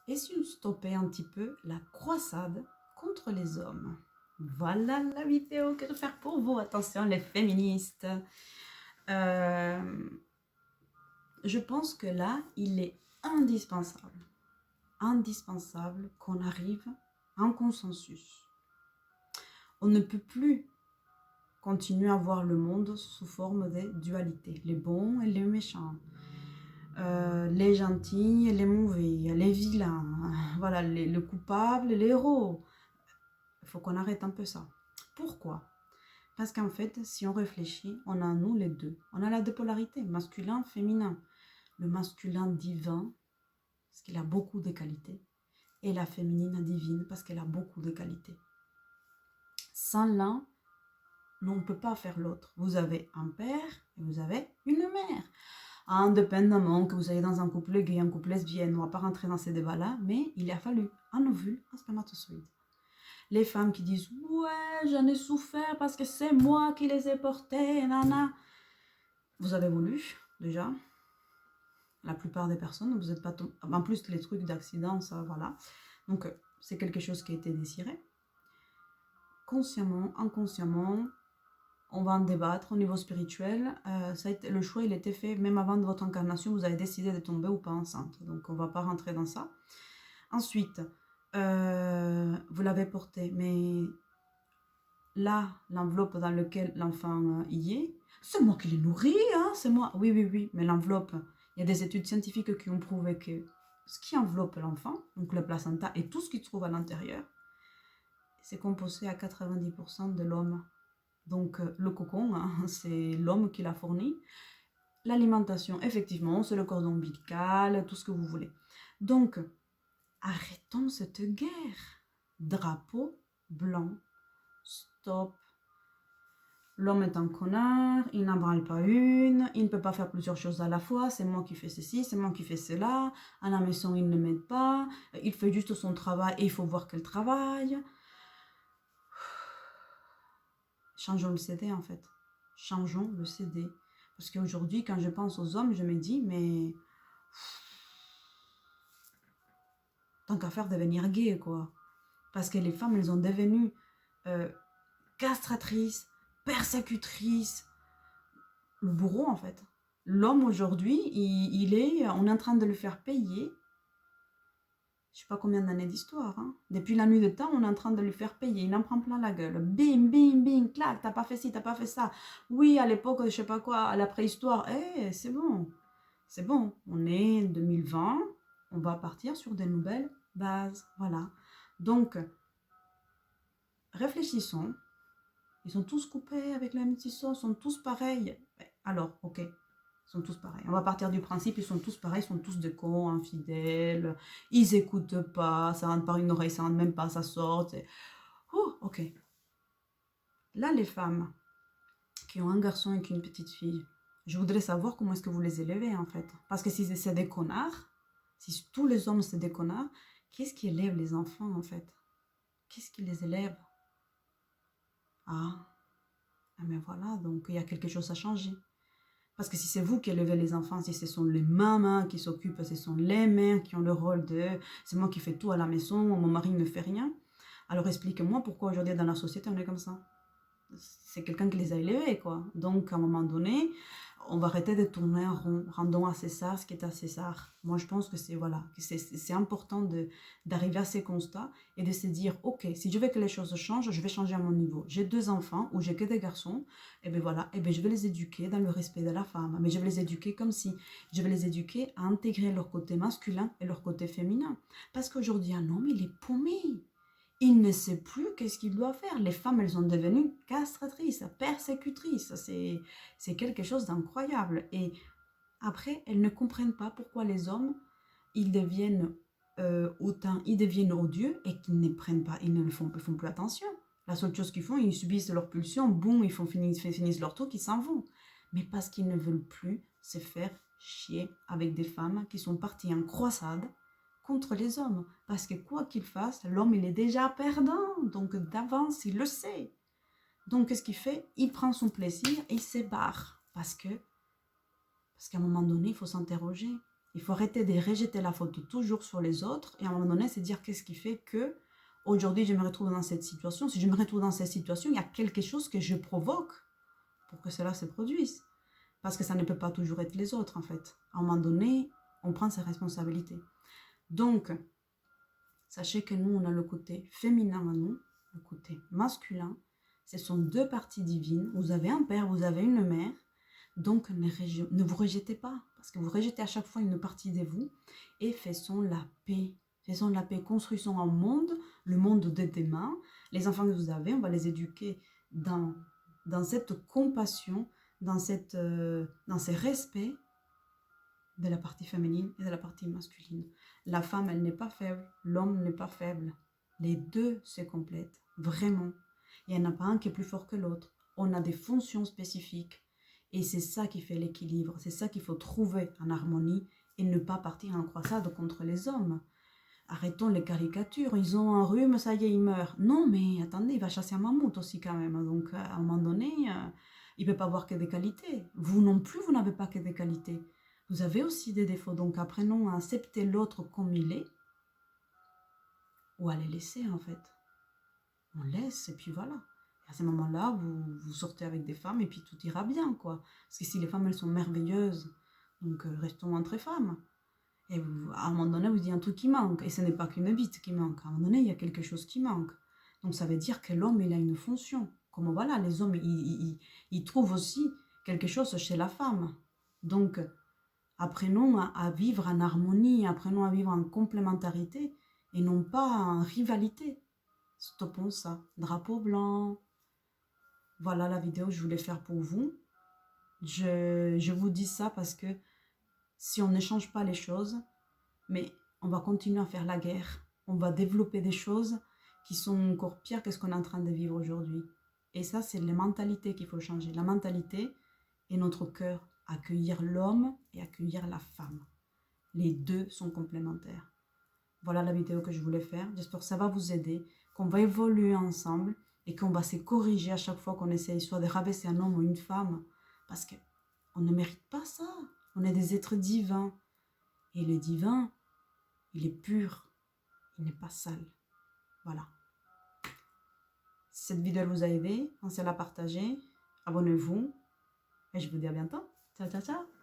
et si on stoppait un petit peu la croisade contre les hommes. Voilà la vidéo que je vais faire pour vous. Attention les féministes. Je pense que là, il est indispensable qu'on arrive à un consensus. On ne peut plus continuer à voir le monde sous forme de dualité, les bons et les méchants, les gentils et les mauvais, les vilains, voilà, le coupable et les héros. Il faut qu'on arrête un peu ça. Pourquoi? Parce qu'en fait, si on réfléchit, on a nous les deux. On a la deux polarités, masculin, féminin. Le masculin divin, parce qu'il a beaucoup de qualités, et la féminine divine, parce qu'elle a beaucoup de qualités. Sans l'un, on ne peut pas faire l'autre. Vous avez un père et vous avez une mère. Indépendamment que vous soyez dans un couple gay, un couple lesbienne, on ne va pas rentrer dans ces débats-là, mais il a fallu un ovule, un spermatozoïde. Les femmes qui disent « Ouais, j'en ai souffert parce que c'est moi qui les ai portées, nana ». Vous avez voulu, déjà. La plupart des personnes, vous n'êtes pas... En plus, les trucs d'accident, ça, voilà. Donc, c'est quelque chose qui a été désiré. Consciemment, inconsciemment, on va en débattre au niveau spirituel. Le choix, il était fait même avant de votre incarnation. Vous avez décidé de tomber ou pas enceinte. Donc, on ne va pas rentrer dans ça. Ensuite, vous l'avez porté. Mais là, l'enveloppe dans laquelle l'enfant y est, c'est moi qui l'ai nourri, hein, c'est moi. Oui, oui, oui. Mais l'enveloppe, il y a des études scientifiques qui ont prouvé que ce qui enveloppe l'enfant, donc le placenta et tout ce qu'il trouve à l'intérieur, c'est composé à 90% de l'homme. Donc le cocon, hein, c'est l'homme qui l'a fourni. L'alimentation, effectivement, c'est le cordon ombilical, tout ce que vous voulez. Donc, arrêtons cette guerre. Drapeau blanc, stop. L'homme est un connard, il n'en branle pas une, il ne peut pas faire plusieurs choses à la fois, c'est moi qui fais ceci, c'est moi qui fais cela, à la maison il ne m'aide pas, il fait juste son travail et il faut voir qu'elle travaille. Changeons le CD en fait. Changeons le CD. Parce qu'aujourd'hui, quand je pense aux hommes, je me dis, mais tant qu'à faire devenir gay, quoi. Parce que les femmes, elles ont devenu castratrices, persécutrices, le bourreau en fait. L'homme aujourd'hui, on est en train de le faire payer. Je sais pas combien d'années d'histoire. Hein. Depuis la nuit de temps, on est en train de lui faire payer. Il en prend plein la gueule. Bim, bim, bim, clac, t'as pas fait ci, t'as pas fait ça. Oui, à l'époque, je sais pas quoi, à la préhistoire, c'est bon. C'est bon. On est 2020, on va partir sur des nouvelles bases. Voilà. Donc, réfléchissons. Ils sont tous coupés avec la même petite sauce, ils sont tous pareils. Alors, ok, ils sont tous pareils. On va partir du principe, ils sont tous pareils, ils sont tous des cons, infidèles, ils écoutent pas, ça rentre par une oreille, ça rentre même pas, ça sort. Oh, ok. Là, les femmes qui ont un garçon et une petite fille, je voudrais savoir comment est-ce que vous les élevez en fait. Parce que si c'est des connards, si tous les hommes c'est des connards, qu'est-ce qui élève les enfants en fait? Qu'est-ce qui les élève? Ah, mais voilà, donc il y a quelque chose à changer. Parce que si c'est vous qui élevez les enfants, si ce sont les mamans qui s'occupent, ce sont les mères qui ont le rôle de c'est moi qui fais tout à la maison, mon mari ne fait rien, alors explique-moi pourquoi aujourd'hui dans la société on est comme ça. C'est quelqu'un qui les a élevés, quoi. Donc à un moment donné, on va arrêter de tourner en rond, rendons à César ce qui est à César. Moi je pense que c'est important d'arriver à ces constats et de se dire, ok, si je veux que les choses changent, je vais changer à mon niveau. J'ai 2 enfants ou j'ai que des garçons, et bien voilà, et bien je vais les éduquer dans le respect de la femme, mais je vais les éduquer comme si, je vais les éduquer à intégrer leur côté masculin et leur côté féminin. Parce qu'aujourd'hui un homme, il est paumé. Il ne sait plus qu'est-ce qu'il doit faire. Les femmes, elles sont devenues castratrices, persécutrices. C'est quelque chose d'incroyable. Et après, elles ne comprennent pas pourquoi les hommes, ils deviennent ils deviennent odieux et qu'ils ne prennent pas, ils ne font plus attention. La seule chose qu'ils font, ils subissent leur pulsion, boum, finissent leur truc, ils s'en vont. Mais parce qu'ils ne veulent plus se faire chier avec des femmes qui sont parties en croisade contre les hommes. Parce que quoi qu'il fasse, l'homme, il est déjà perdant. Donc d'avance, il le sait. Donc qu'est-ce qu'il fait? Il prend son plaisir et il se barre. Parce qu'à un moment donné, il faut s'interroger. Il faut arrêter de rejeter la faute toujours sur les autres et à un moment donné, c'est dire qu'est-ce qui fait que aujourd'hui je me retrouve dans cette situation. Si je me retrouve dans cette situation, il y a quelque chose que je provoque pour que cela se produise. Parce que ça ne peut pas toujours être les autres en fait. À un moment donné, on prend ses responsabilités. Donc, sachez que nous, on a le côté féminin en nous, le côté masculin. Ce sont deux parties divines. Vous avez un père, vous avez une mère. Donc, ne vous rejetez pas, parce que vous rejetez à chaque fois une partie de vous, et faisons la paix. Faisons la paix, construisons un monde, le monde de demain. Les enfants que vous avez, on va les éduquer dans cette compassion, dans ce respect de la partie féminine et de la partie masculine. La femme, elle n'est pas faible, l'homme n'est pas faible. Les deux se complètent, vraiment. Il n'y en a pas un qui est plus fort que l'autre. On a des fonctions spécifiques. Et c'est ça qui fait l'équilibre, c'est ça qu'il faut trouver en harmonie et ne pas partir en croisade contre les hommes. Arrêtons les caricatures, ils ont un rhume, ça y est, ils meurent. Non, mais attendez, il va chasser un mammouth aussi quand même. Donc à un moment donné, il ne peut pas avoir que des qualités. Vous non plus, vous n'avez pas que des qualités. Vous avez aussi des défauts. Donc apprenons à accepter l'autre comme il est ou à les laisser en fait. On laisse et puis voilà. À ce moment-là, vous sortez avec des femmes et puis tout ira bien, quoi. Parce que si les femmes, elles sont merveilleuses, donc restons entre femmes. Et à un moment donné, vous dites un truc qui manque. Et ce n'est pas qu'une bite qui manque. À un moment donné, il y a quelque chose qui manque. Donc ça veut dire que l'homme, il a une fonction. Comme voilà, les hommes, ils trouvent aussi quelque chose chez la femme. Donc, apprenons à vivre en harmonie, apprenons à vivre en complémentarité et non pas en rivalité. Stoppons ça. Drapeau blanc. Voilà la vidéo que je voulais faire pour vous. Je vous dis ça parce que si on ne change pas les choses, mais on va continuer à faire la guerre. On va développer des choses qui sont encore pires que ce qu'on est en train de vivre aujourd'hui. Et ça, c'est les mentalités qu'il faut changer. La mentalité et notre cœur. Accueillir l'homme et accueillir la femme. Les deux sont complémentaires. Voilà la vidéo que je voulais faire. J'espère que ça va vous aider, qu'on va évoluer ensemble et qu'on va se corriger à chaque fois qu'on essaye soit de rabaisser un homme ou une femme. Parce qu'on ne mérite pas ça. On est des êtres divins. Et le divin, il est pur. Il n'est pas sale. Voilà. Si cette vidéo vous a aidé, pensez à la partager. Abonnez-vous. Et je vous dis à bientôt. Ciao, ciao, ciao.